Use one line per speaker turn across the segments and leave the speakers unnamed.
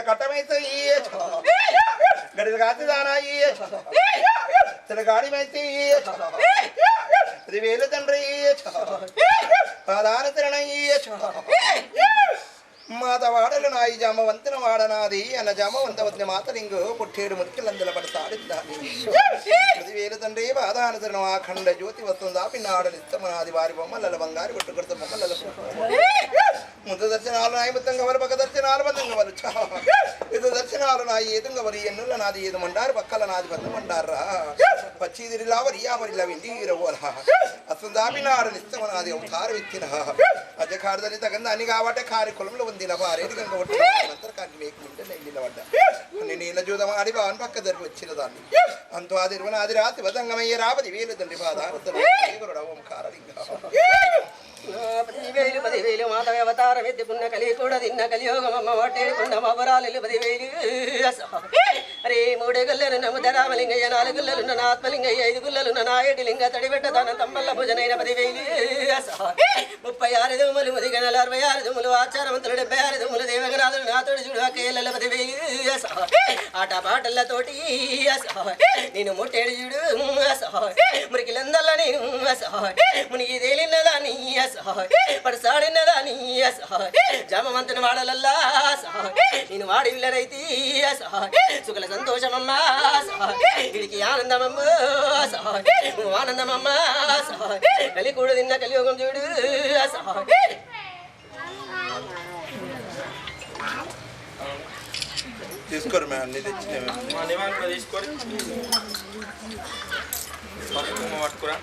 కట్టమైతే గడిద కాతి దానాయి గాడి మైతే 10,000 తండ్రి పాదాన తిరణయ్య మాతవాడలు నాయి జామవంతన వాడనాది అన్న జామవంతవతిని మాతలింగు పుట్టేడు మురికిలందుల పడతాడిద్దాని 10,000 తండ్రి బాధానతను అఖండ జ్యోతి వస్తుందా పిన్నాడలు ఇస్తమనాది వారి బొమ్మల బంగారు కొట్టుకొడుత బొమ్మల ముందు దర్శనాలు నాయి ముత్తంగా వరు పక్క దర్శనాలు బతంగా వరు ఇది దర్శనాలు నాయి ఏదంగా వరి ఎన్నుల నాది ఏదు మండారు పక్కల నాది బద్దం మండారా పచ్చిదిరిలా వరియా వరిలా వెండిరవోలా వస్తుందా పిన్నాడలు ఇస్తమనాది అవతారు ఎత్తిన అజకాడదని తగందాన్ని కాబట్టి కార్యకులంలో ఉంది భార్య మంత్రకాన్ని మేకుంటే నిలబడ్డ నీళ్ళ జూదం ఆడి బావని పక్క జరిగి వచ్చిన దాన్ని అంతో ఆదిర్వన ఆది రాతి వదంగమయ్య రాపది 10,000 తండ్రి
పదివేలు మాధవ అవతారం ఎత్తుకున్న కలి కూడా తిన్న కలియోగమమ్మ వాటేడుకున్న మవరాలు 10,000 అరే 3 గుల్లలు నముదరామలింగయ్య 4 గుల్లలు నా ఆత్మలింగయ్య 5 గుల్లలు నా నాయుడి లింగ తడిబెట్ట దాన తమ్మల్ల భుజనైన 10,000 36 దుమ్ములు ముదిగనల 66 దుమ్ములు ఆచారవంతులు 76 దుమ్ములు దేవగనాథులు నాతోడు చూడు కేళ్ళ 10,000 ఆట పాటలతోటి నేను ముట్టేడు చూడు మురికిలందల్లా నేను మునిగి తేలినదాని పడసాడినదాని జామవంతుని వాడలల్లా నేను వాడి విల్లరైతే సుఖల సంతోషమమ్మా వీడికి ఆనందమమ్మా ఆనందమమ్మా కలి కూడా తిన్న కలియోగం చూడు
తీసుకోరు మే అన్ని తెచ్చిన
తీసుకోరు పట్టుకురా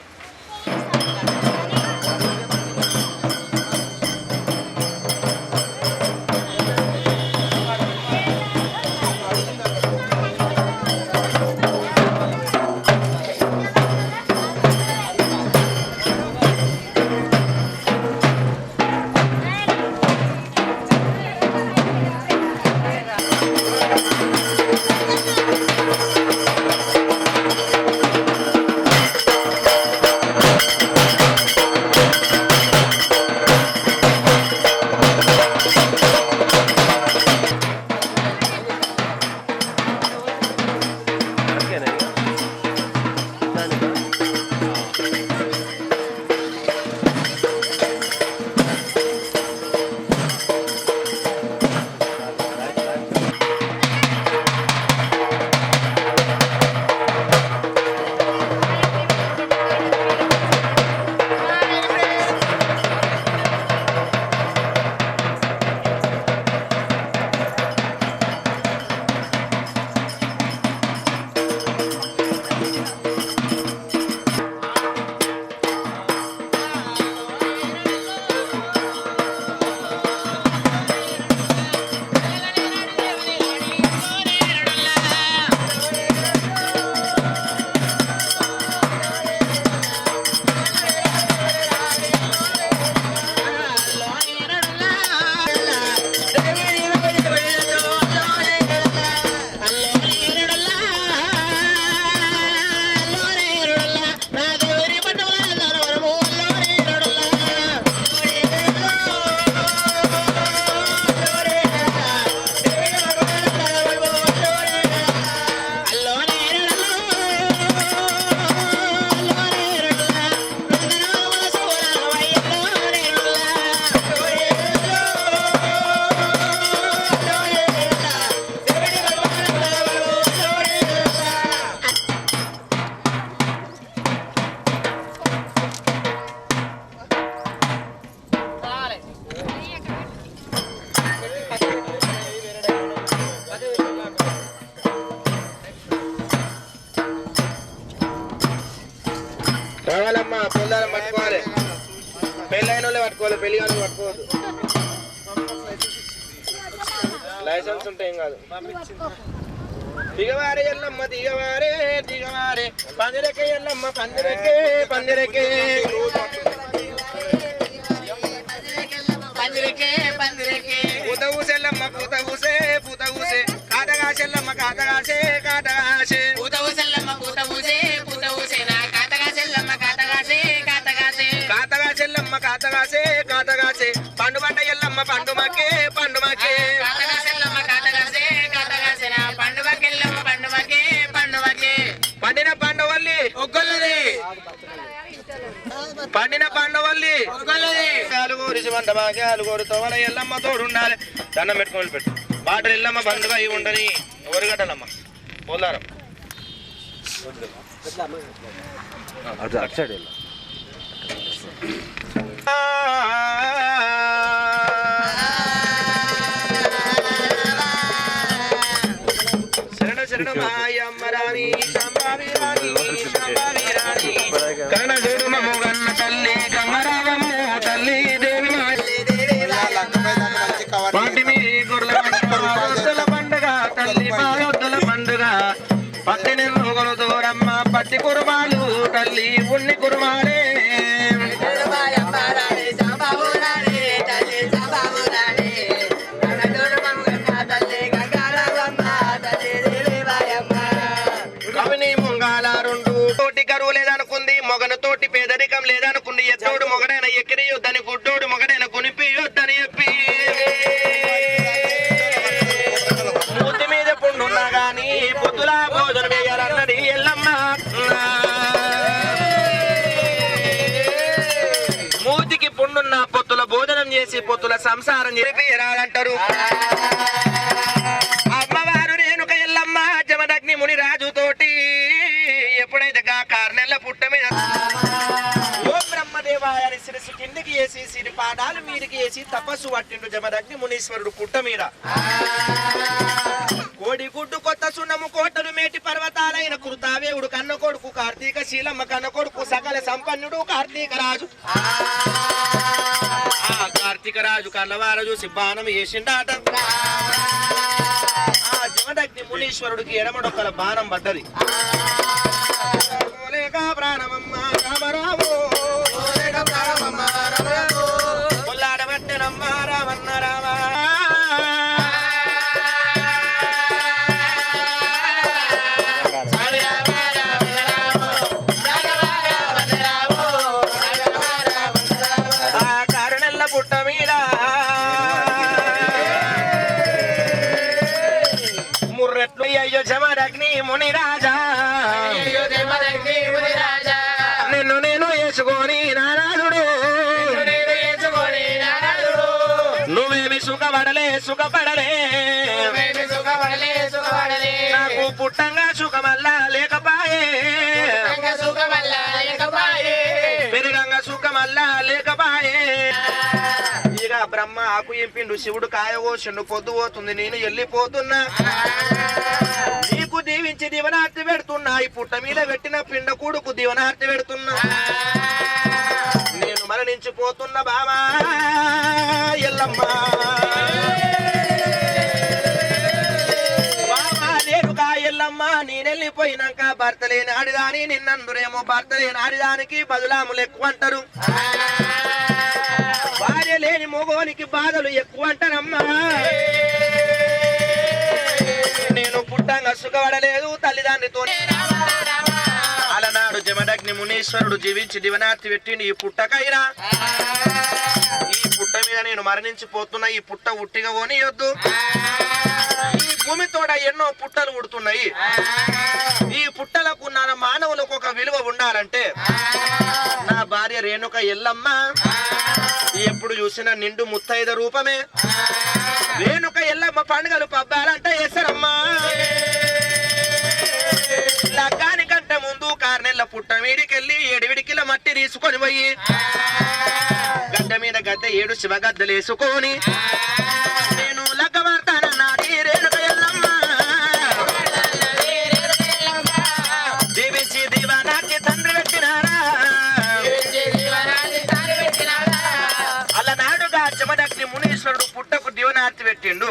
రావాలమ్మా పిల్లలు పట్టుకోవాలి పెళ్ళైన వాళ్ళే పట్టుకోవాలి పెళ్లి వాళ్ళు పట్టుకోవద్దు లైసెన్స్ ఉంటే ఏం కాదు దిగవారే ఎల్లమ్మ దిగవారే దిగవారే పందిరెక్కే ఎల్లమ్మ పందిరెక్కే పందిరెక్కే పందిరెక్కే పందిరెక్కే పూత ఊసెల్లమ్మ పూత ఊసే పూత ఊసే కాటగాసెల్లమ్మ కాటగాసే కాటగాసే పూత ఊసెల్లమ్మ పూత ఊసే పూత ఊసే నా కాటగాసెల్లమ్మ కాటగాసే కాటగాసే కాటగాసెల్లమ్మ కాటగాసే కాటగాసే పండుబండ ఎల్లమ్మ పండుమకే పండుమకే కాటగాసెల్లమ్మ కాటగాసే
పండిన పండవల్లి రిసి పంట భాగ్యాలు కోరుతో మన ఎల్లమ్మ తోడు ఉండాలి. దండం పెట్టుకొని పెట్టు బాటలు ఎల్లమ్మ బంధుగా అయి ఉండని ఒరగట్టలమ్మ పోలారం శరణ శరణ మాయమ్మ రాణి శాంబావి రాణి శాంబావి రాణి కరణ జోడుమము గన్న తల్లి కమరావమ్మ తల్లి దేవి పాటి మీ గుర్ల పాదొద్దుల పండుగ తల్లి పాదొద్దుల పండుగ పద్దెనిమిది మొగలు దూరమ్మ పట్టి కురుమాలు తల్లి ఉన్ని కురుమాలే కవిని ముంగాల రెండు తోటి కరువు లేదనుకుంది మొగను తోటి పేదరికం లేదనుకుంది ఎత్తోడు మొగడైన ఎక్కిరి యొద్దని గుడ్డోడు మొగడైన కొనిపి యొద్దని చెప్పి మూతి మీద పుండున్నా గాని పొద్దులా భోజనం వేయాలన్నది ఎల్లమ్మ మూతికి పుండున్న పొత్తుల భోజనం చేసి పొత్తుల సంసారం చేపిరాలంటారు. అమ్మవారు రేణుక ఎల్లమ్మ జమదగ్ని ముని రాజు తోటి ఎప్పుడైతే కారణెల్ల పుట్ట మీద ఓ బ్రహ్మదేవాయని శిరసు కిందికి వేసి సిరి పాదాలు మీదికి వేసి తపస్సు పట్టిండు జమదగ్ని మునీశ్వరుడు పుట్ట మీద. కోడి గుడ్డు కొత్త సున్నము కోటలు మేటి పర్వతాలైన కృతావేవుడు కన్న కొడుకు కార్తీక శీలమ్మ కన్న కొడుకు సకల సంపన్నుడు కార్తీక రాజు. ఆ కార్తీక రాజు కన్నవార చూసి బాణం వేసిండాట. ఆ జమదగ్ని మునీశ్వరుడికి ఎడమడొక్కల బాణం పడ్డది. ప్రాణమమ్మ రామరామో కొల్లాడబట్టెనమ్మ రామన్న రామ ఆ కారణెల్ల పుట్ట మీద ముర్రెట్లు అయ్యో జమదగ్ని ముని రాజా నిన్ను నేను వేసుకొని నారాజుడు నువ్వేమి సుఖపడలే సుఖపడలే నాకు పుట్టంగా సుఖమల్లా లేకపాయే పెరిగంగా సుఖమల్లా లేకపాయే. ఇక బ్రహ్మ ఆకు ఇంపిండు శివుడు కాయగోసిండు పొద్దు పోతుంది నేను వెళ్ళిపోతున్నా నీకు దీవించి దివనార్తి పెడుతున్నా ఈ పుట్ట మీద పెట్టిన పిండ కూడుకు దివనార్తి పెడుతున్నా నేను మరణించిపోతున్నా బామా ఎల్లమ్మ బామా లేరుగా ఎల్లమ్మ నేనెళ్ళిపోయినాక భర్త లేని ఆడిదాని నిన్నందురేమో భర్త లేని ఆడిదానికి బదులాములు ఎక్కువ అంటారు భార్య లేని మొగోనికి బాధలు ఎక్కువ అంటారమ్మా. నేను పుట్టంగా సుఖపడలేదు తల్లిదండ్రితో. అలనాడు జమదగ్ని మునీశ్వరుడు జీవించి దివనార్తి పెట్టిండి ఈ పుట్టకైనా ఈ పుట్ట మీద నేను మరణించిపోతున్నా ఈ పుట్ట ఉట్టిగా పోనీయొద్దు. ఈ భూమి తోడ ఎన్నో పుట్టలు ఉడుతున్నాయి. ఈ పుట్టలకు నా మానవులకు ఒక విలువ ఉండాలంటే నా భార్య రేణుక ఎల్లమ్మ ఎప్పుడు చూసిన నిండు ముత్తైద రూపమే. రేణుక ఎల్లమ్మ పండుగలు పబ్బాలంటే వేస్తారమ్మా. లగ్గానికంటే ముందు కారణెల్ల పుట్ట మీడికెళ్ళి 7 విడికిల మట్టి తీసుకొని పోయి గడ్డ మీద గద్దె 7 శివగద్దెలు వేసుకొని నేను లగ్గమార్తానన్నది రేణుక ఎల్లమ్మ. దీవించి దీవానార్తి తండ్రి పెట్టినారా అలనాడుగా జమదగ్ని మునీశ్వరుడు పుట్టకు దివనార్తి పెట్టిండు.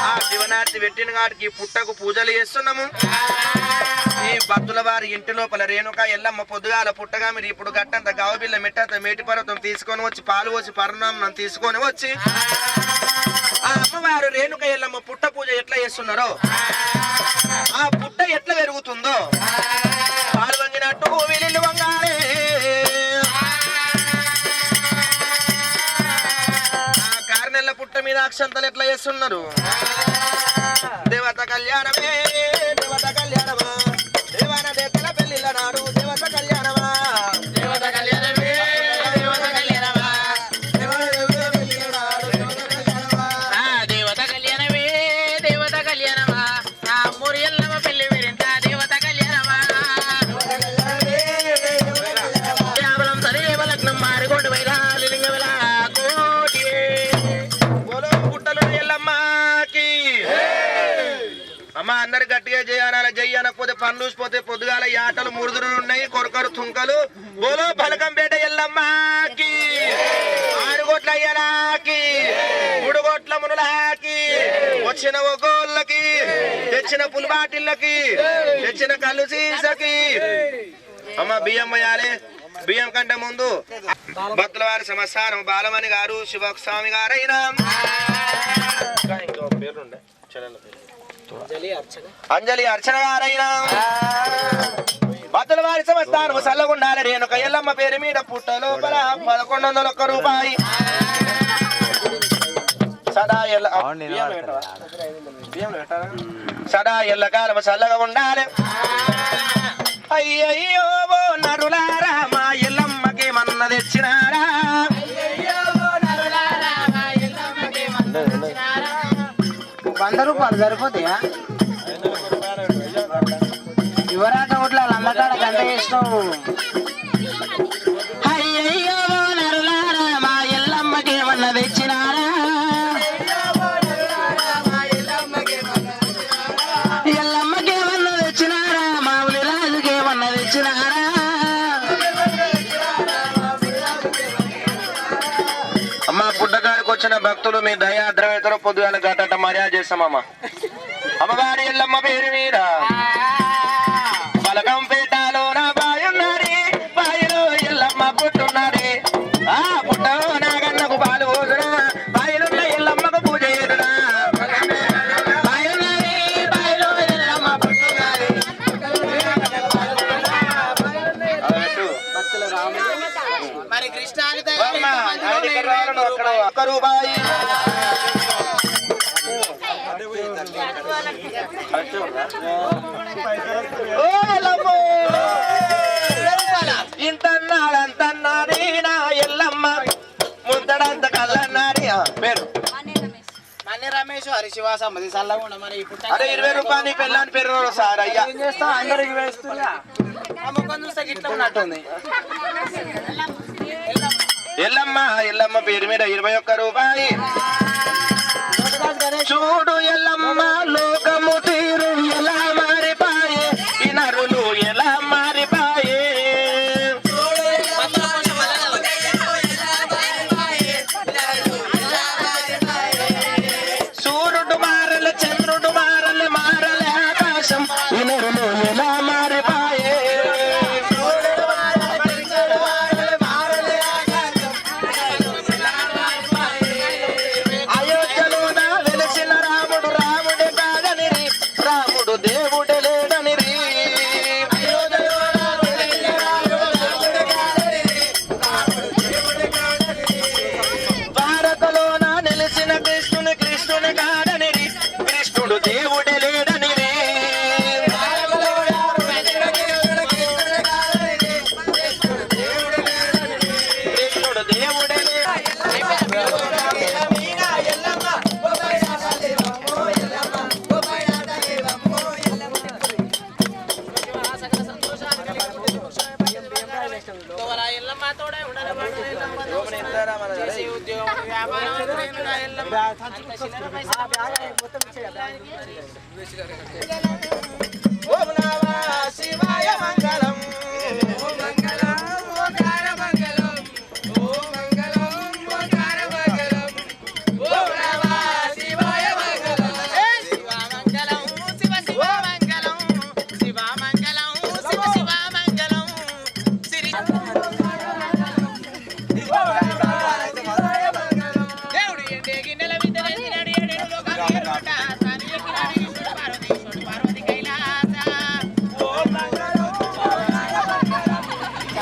ఆ దివనార్తి పెట్టిన వాడికి పుట్టకు పూజలు చేస్తున్నాము. ఈ భక్తుల వారి ఇంటి లోపల రేణుక ఎల్లమ్మ పొద్దుగాల పుట్టగా మీరు ఇప్పుడు గట్టంత గావబిల్ల మెట్టంత మేటి పర్వతం తీసుకొని వచ్చి పాలు పోసి పర్ణామం తీసుకొని వచ్చి ఆ అమ్మవారు రేణుక ఎల్లమ్మ పుట్ట పూజ ఎట్లా చేస్తున్నారో ఆ పుట్ట ఎట్లా పెరుగుతుందో పాలు వంగినట్టు వీళ్ళు వంగాలే. ఆ కారణెల్ల పుట్ట మీద అక్షంతలు ఎట్లా చేస్తున్నారు. దేవత కళ్యాణమే దేవత కళ్యాణమా దేవన దేవతల పెళ్లిళ్ళ నాడు దేవత కళ్యాణమా దేవత కళ్యాణ అమ్మ అందరు గట్టిగా చేయాలి, జై అనకపోతే పనులు చూసిపోతే పొద్దుగాల యాటలు మురుదులు ఉన్నాయి, కొరకరు తుంకలు. బోలో బలకంపేట ఎల్లమ్మకి, 6 కోట్ల అయ్యలాకి, 3 కోట్ల మునులాకి, వచ్చిన ఒగోళ్ళకి, తెచ్చిన పులిబాటిళ్ళకి, తెచ్చిన కళ్ళు సీసకి. అమ్మ బియ్యం పోయాలి. బియ్యం కంటే ముందు భక్తుల వారి సంస్థానం బాలమణి గారు, శివస్వామి గారైనా, అంజలి అర్చన గారైనా, భక్తుల వారి సంస్థానం చల్లగుండాలి. రేణుక ఎల్లమ్మ పేరు మీద పుట్ట లోపల 1101 రూపాయి సదా ఎల్లకాలం చల్లగా ఉండాలి. అయ్యయ్యో నరులారా మా ఎల్లమ్మకి మన్న తెచ్చినారా,
100 రూపాయలు సరిపోతాయా? యువరాట ఓట్ల అమ్మకాడ గంట చేసినావు. అయ్యయ్యో నరులారా మా ఎల్లమ్మకి మన్న తెచ్చినారా, ఎల్లమ్మకి మన్న తెచ్చినారా, మా ఉలిరాజుకి మన్న తెచ్చినారా.
అమ్మ పుట్టగారికి వచ్చిన భక్తులు మీ దయాద్రవేతలో పొద్దుగాల గట్ట మర్యాద చేస్తామమ్మ. అమ్మగారి ఎల్లమ్మ పేరు మీద బలగంపేటలో నా బాయున్నది, బాయిలో ఎల్లమ్మ పుట్టున్నది. ఆ పుట్టలో నా గన్నకు పాలు పోదురా, బాయిలున్న ఎల్లమ్మకు పూజ చేదురా.
బాయిలో ఎల్లమ్మ పుట్టున్నది. మరి కృష్ణాని
ఒక్క రూపాయి ఇంతన్నాడంతన్నాది నా ఎల్లమ్మ, ముందడంత కళ్ళన్నాది. పేరు
మన్ని రమేష్ హరిశివాసమ్మది చల్లగుండ. మరి
అదే 20 రూపాయలు పెళ్ళాని పేరు సార్ అయ్యా.
ఏం చేస్తావు? అందరికి వేస్తున్నా ముఖం చూస్తే గిట్ల ఉన్నట్టుంది.
ఎల్లమ్మ ఎల్లమ్మ పేరు మీద 21 రూపాయి. చూడు ఎల్లమ్మ లోకము తీరు ఎలా మారిపాయే, ఈ నరులు ఎలా మారిపాయే. సూర్యుడు మారల, చంద్రుడు మారల, మారల ఆకాశం, ఈ నరులు ఎలా మారిపాయే. అయోధ్యలోన వెలిసిన రాముడు రాముడే కాదనిరి, రాముడు దేవుడే లేడనిరి. భారతలోన నిలిచిన కృష్ణుని కృష్ణుని కాదనిరి, కృష్ణుడు దేవుడే లేడనిరి. కృష్ణుడు దేవుడే ఓం నమః శివాయ మంగళం, ఓం మంగళం ఓంకార మంగళం, ఓం మంగళం ఓంకార మంగళం, ఓం నమః శివాయ మంగళం. శివ మంగళం శివ శివ మంగళం, శివ మంగళం శివ శివ మంగళం. శ్రీ దేవుడు ఎండే గిన్నెల విందలేసినాడు, ఏడేడు లోకాలు ఏడుకొండ, తాను ఎక్కినాడు ఈశ్వరుడు పార్వతీశ్వరుడు పార్వతి కైలాస. ఓం మంగళం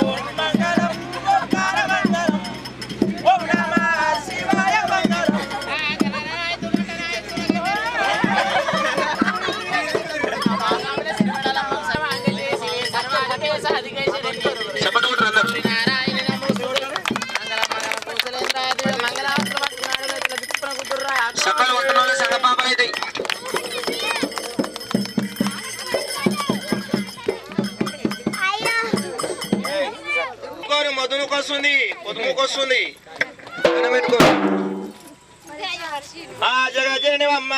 ఓం మంగళం ఓంకార మంగళం, ఓం నమః శివాయ మంగళం. సకల వట్టణాలు సగపాపలు అయితే మధుముకొస్తుంది, పొద్దుముకొస్తుంది. పెట్టుకో ఆ జగజనని అమ్మ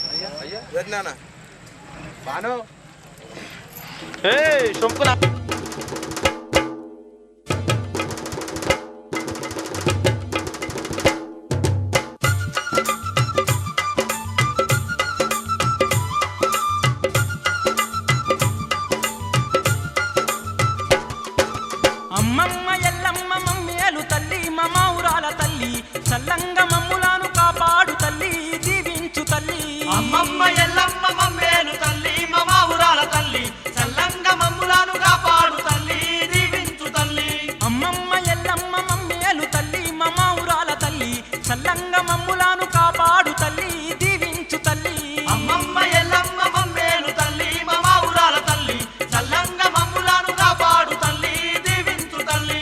నాన్న
బాను సొంపుల
అమ్మమ్మ ఎల్లమ్మ మమ్మేలు తల్లి మమౌరాల తల్లి చల్లంగ మమ్ములను కాపాడు తల్లి దీవించు తల్లి
అమ్మమ్మ ఎల్లమ్మ మమ్మేలు తల్లి మమౌరాల తల్లి చల్లంగ మమ్ములను కాపాడు తల్లి దీవించు తల్లి
అమ్మమ్మ ఎల్లమ్మ మమ్మేలు తల్లి మమౌరాల తల్లి చల్లంగ మమ్ములను కాపాడు తల్లి దీవించు తల్లి
అమ్మమ్మ ఎల్లమ్మ మమ్మేలు తల్లి మమౌరాల తల్లి చల్లంగ మమ్ములను కాపాడు తల్లి దీవించు తల్లి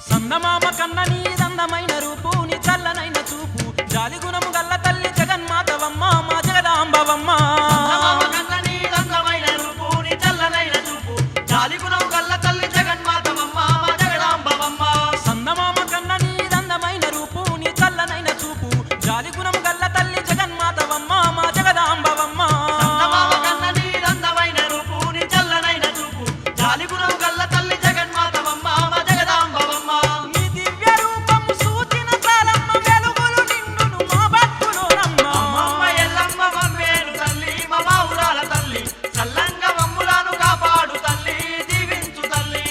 సందమామ కన్న నీ దందమైన రూపు నీ చల్లనైన చూపు జాలిగుణము గల్ల తల్లి జగన్మాతవమ్మ మా జగదాంబవమ్మ
అమ్మమ్మ కన్నని దందమైన రూపు నీ చల్లనైన చూపు జాలిగుణం గల్ల తల్లి జగన్మాతవమ్మ మా జగదాంబవమ్మ
సందమామ కన్న నీ దందమైన రూపు నీ చల్లనైన చూపు జాలిగుణము గల్ల తల్లి జగన్మాతవమ్మ మా జగదాంబవమ్మ
అమ్మమ్మ కన్నని దందమైన రూపు నీ చల్లనైన చూపు జాలిగుణం గల్ల తల్లి జగన్మాతవమ్మ మా జగదాంబవమ్మ
నీ దివ్య రూపము సూచిన చాలమ్మ వెలుగులు నిండును మా భక్తులోనమ్మ
అమ్మమ్మ ఎల్లమ్మ మమ్మేలు తల్లి మమౌరాల తల్లి చల్లంగ మమ్ములను కాపాడు తల్లి దీవించు తల్లి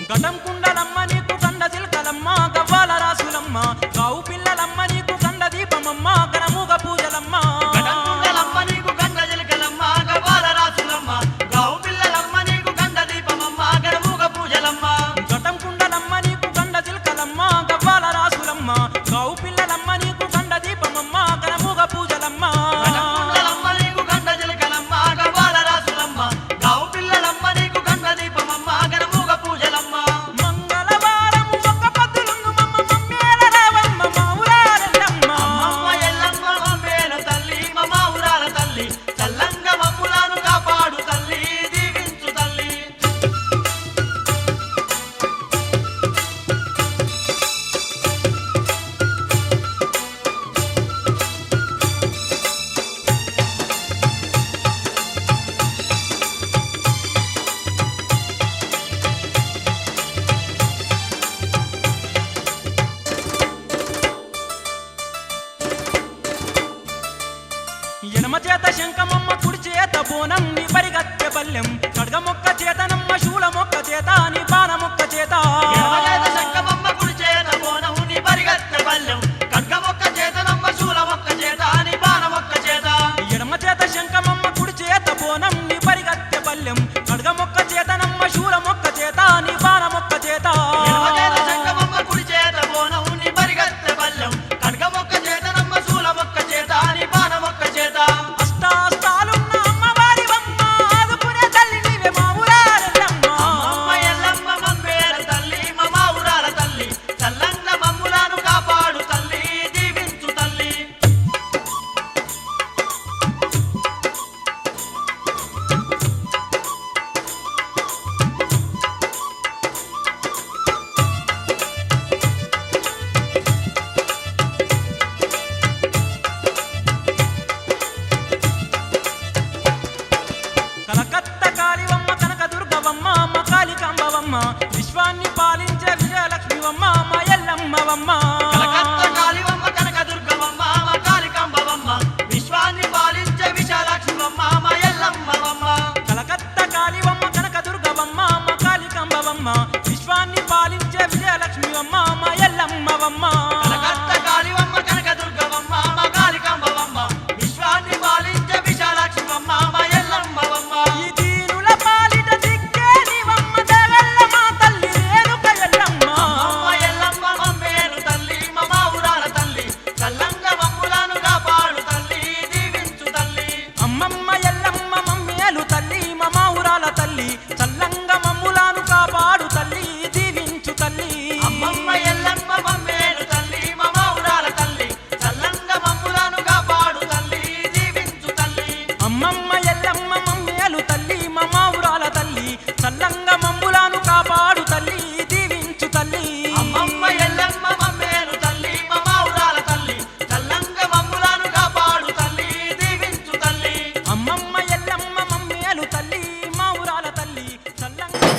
గటం కుండలమ్మ నీకు కండ చిలకలమ్మ గవ్వాల రాసులమ్మ గావు పిల్లలమ్మ నీకు కండ దీపమమ్మ గరముగ పూజలమ్మ
గడంగుండలమ్మ నీకు గండ జలకలమ్మ గవ్వాల రాసులమ్మ గావు పిల్లలమ్మ నీకు గండ దీపమమ్మ గడముగ పూజలమ్మ
గటం కుండలమ్మ నీకు కండ చిలకలమ్మ గవ్వాల రాసులమ్మ గావు పిల్లలమ్మ నీకు కండ దీపమమ్మ గరముగ పూజలమ్మ
గడంగుండలమ్మ నీకు గండ జలకలమ్మ గవ్వాల రాసులమ్మ గావు పిల్లలమ్మ నీకు గండ దీపమమ్మ గడముగ పూజలమ్మ
మంగళవారము ఒక పద్దులుంగు మమ్మ మమ్మేల రావమ్మ మా ఊరారెల్లమ్మ
అమ్మమ్మ ఎల్లమ్మ మమ్మేలు తల్లి మమౌరాల తల్లి చల్లంగ మమ్ములను కాపాడు తల్లి దీవించు తల్లి
ఎడమ చేత శంఖమమ్మ కుడి చేత బోనం నీ పరిగత్తె పల్లెం ఖడ్గ మొక్క చేతనమ్మ శూల మొక్క చేత నీ బాణ మొక్క చేత
ఎడమ చేత శంఖమమ్మ కుడి చేత బోనం నీ పరిగెత్తె బల్లెం ఖడ్గమొక్క చేతనమ్మ శూలమొక్క చేత నీ బాణమొక్క చేత
ఎడమ చేత శంఖమమ్మ కుడి చేత బోనం నీ పరిగత్తె పల్లెం ఖడ్గ మొక్క చేతనమ్మ శూల మొక్క చేత నీ బాణ మొక్క చేత
ఎడమ చేత శంఖమమ్మ కుడి చేత బోనం నీ పరిగెత్తె బల్లెం ఖడ్గమొక్క చేతనమ్మ శూలమొక్క చేత నీ బాణమొక్క చేత
అష్టాస్తాలున్న అమ్మవారివమ్మ ఆదుకునే తల్లి నీవే మా ఊరారెల్లమ్మ
అమ్మమ్మ ఎల్లమ్మ మమ్మేల తల్లి మమౌరాల తల్లి చల్లంగ మమ్ములను కాపాడు తల్లి దీవించు తల్లి
కలకత్త కాళివమ్మ కనకదుర్గవమ్మ మా కాళికాంబవమ్మ విశ్వాన్ని పాలించే విజయలక్ష్మివమ్మ మా ఎల్లమ్మవమ్మ
కలకత్త కాళివమ్మ కనకదుర్గమమ్మ మా కాళికాంబవమ్మ విశ్వాన్ని పాలించే విశాలాక్షివమ్మ మా ఎల్లమ్మవమ్మ
కలకత్త కాళివమ్మ కనకదుర్గవమ్మ మా కాళికాంబవమ్మ విశ్వాన్ని పాలించే విజయలక్ష్మివమ్మ మా ఎల్లమ్మవమ్మ
కలకత్త కాళివమ్మ కనకదుర్గమమ్మ మా కాళికాంబవమ్మ విశ్వాన్ని పాలించే విశాలాక్షివమ్మ
ఎల్లమ్మ మమ్మేలు తల్లి మా ఊరాల తల్లి చల్లంగా మమ్ములను కాపాడు తల్లి దీవించు తల్లి
అమ్మమ్మ ఎల్లమ్మ మమ్మేలు తల్లి మమావురాల తల్లి చల్లంగ మమ్ములను కాపాడు తల్లి దీవించు తల్లి
అమ్మమ్మ ఎల్లమ్మ మమ్మేలు తల్లి మా ఊరాల తల్లి చల్లంగా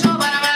శోభనమా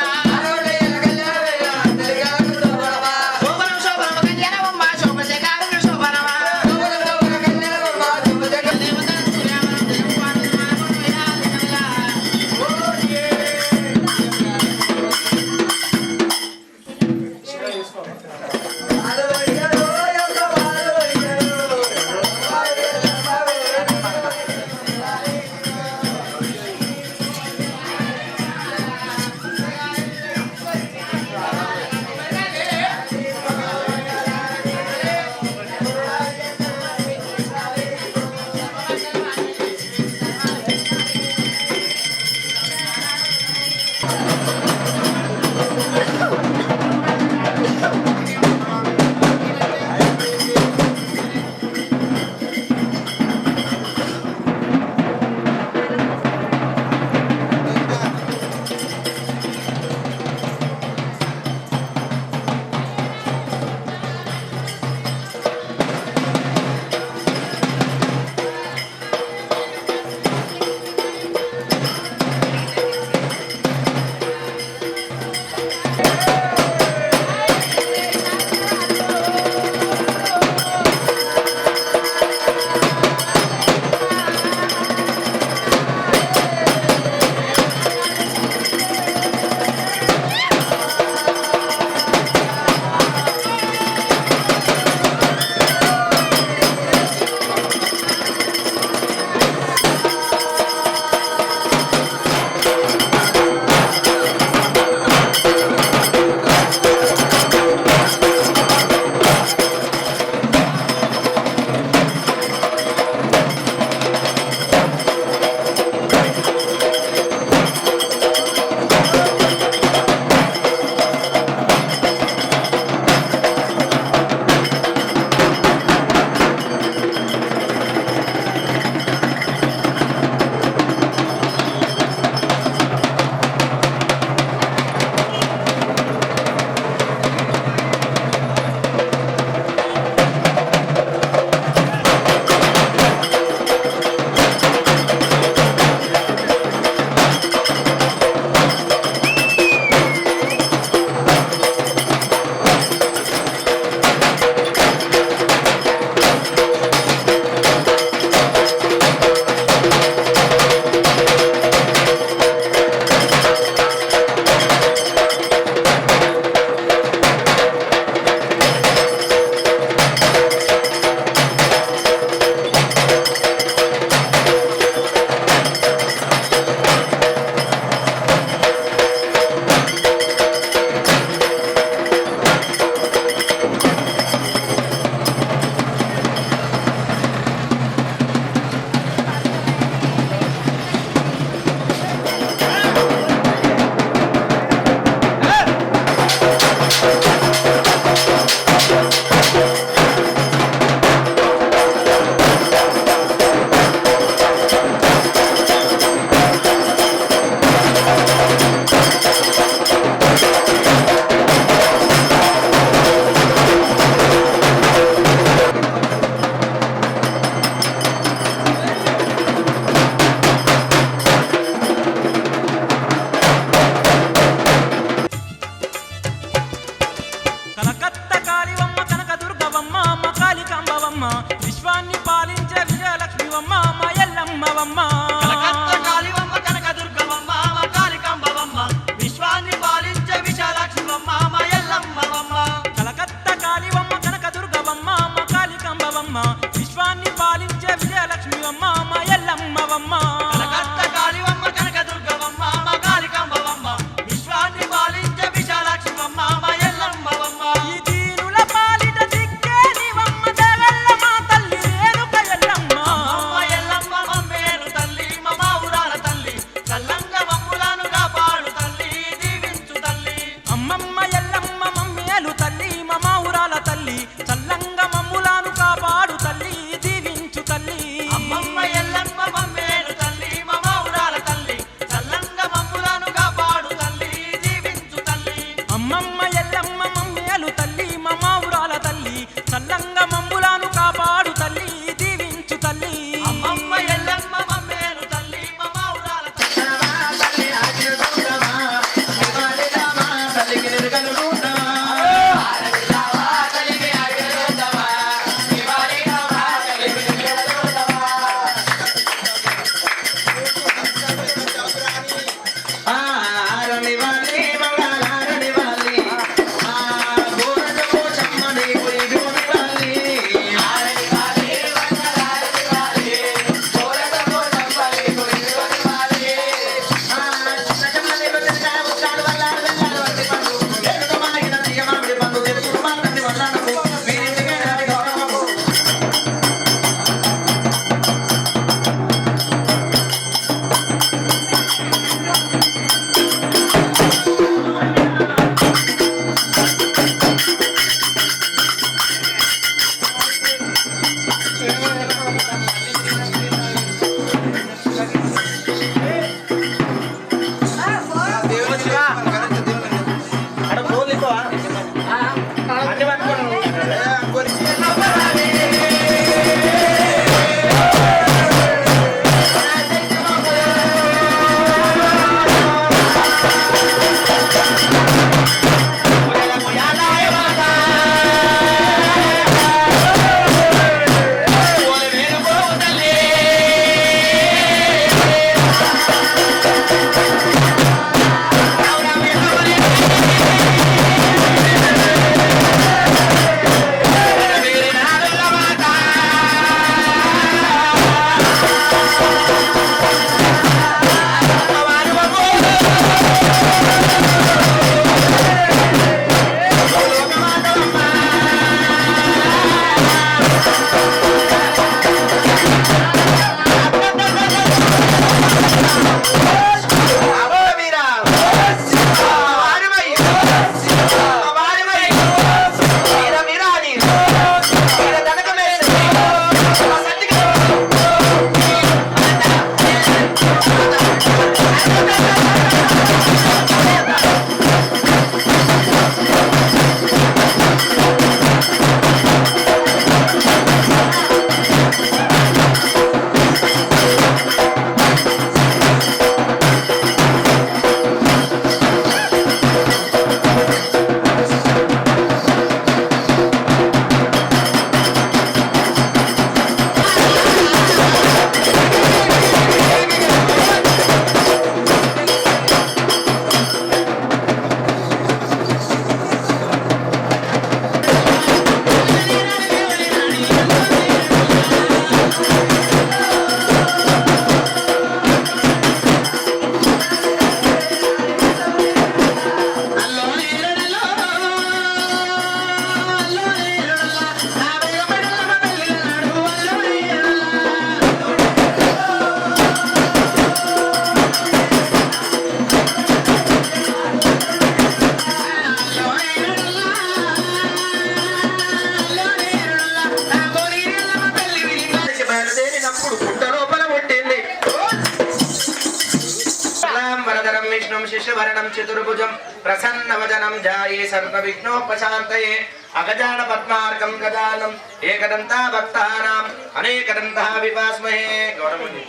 శుక్లాంబరధరం విష్ణుం శిశువర్ణం చతుర్భుజం ప్రసన్నవదనం ధ్యాయే సర్వవిఘ్నోపశాంతయే అగజాన పద్మార్కం గజానం ఏకదంతా భక్తానాం అనేకదంతః విపాస్మహే. గౌరవముని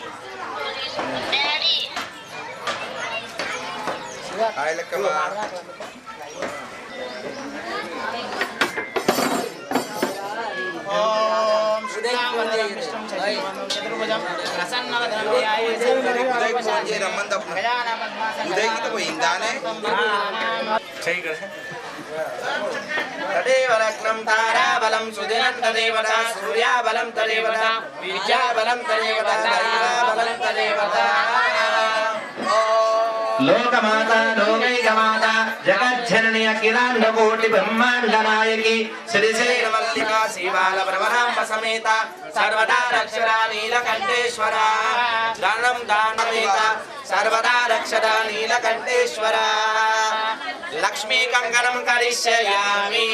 తదేవ లగ్నం తారాబలం సుదినం తదేవత సూర్యాబలం తదేవత విద్యాబలం తదేవత దైవాబలం తదేవత. లోకమాత లోకైకమాత జగజ్జనని అఖిలాండ కోటి బ్రహ్మాండ నాయకి శ్రీశైల మల్లికా శివాల భ్రమరాంబ సమేత సర్వదా రక్షరా నీలకంఠేశ్వర దానం దానమేత సర్వదా రక్షరా నీలకంఠేశ్వర. లక్ష్మీ కంకణం కరిష్యామి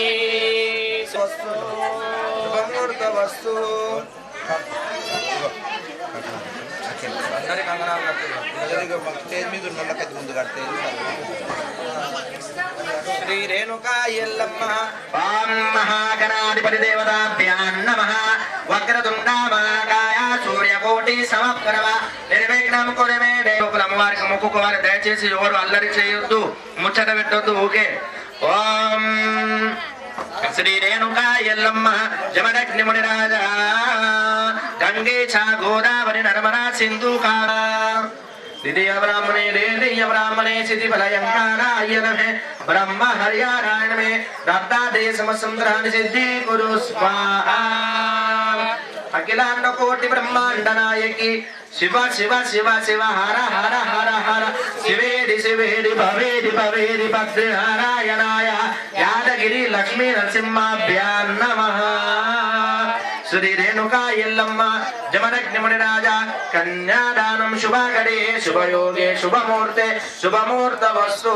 వస్తు శ్రీ రేణుకా ఎల్లమ్మ. ఓం మహాగణాధిపతి దేవతాభ్యాం నమః. వక్రతుండ మహాకాయ సూర్యకోటి సమప్రభ నిర్విఘ్నం కురు మే దేవ. అమ్మవారికి మొక్కుకోవాలి. దయచేసి ఎవరు అల్లరి చేయొద్దు, ముచ్చట పెట్టొద్దు. ఓకే. ఓం శ్రీ రేణుకా ఎల్లమ్మ జమదగ్ని మునిరాజ గంగే చ గోదావరి నర్మదా సింధు కాళా ద్వితీయ బ్రాహ్మణే ద్వితీయ బ్రాహ్మణే సిద్ధి ఫలయంకారాయ నమః. బ్రహ్మ హరియారాయణ మే దత్తాదే సమసంద్రాని సిద్ధి కురు స్వాహా. అఖిలాండ కోటి బ్రహ్మాండ నాయకి శివ శివ శివ శివ హర హర హర హర శివేడి శివేడి భవేడి భవేడి భద్రనారాయణాయ యాదగిరి లక్ష్మీ నరసింహాభ్యాం నమః. శ్రీ రేణుకా ఎల్లమ్మ జమదగ్ని మునిరాజ కన్యాదానం శుభగడే శుభయోగే శుభమూర్తే శుభమూర్త వస్తు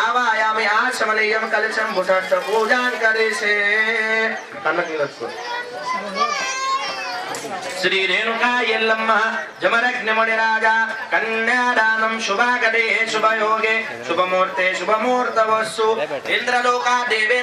ఆవాయామి ఆచమనీయం కలశం భుషష్ట పూజాన్ కరిసే. శ్రీ రేణుకా ఎల్లమ్మ జమదగ్ని మునిరాజ కన్యాదానం శుభగడే శుభయోగే శుభమూర్తే శుభమూర్త వస్తు ఇంద్రలోకా దేవే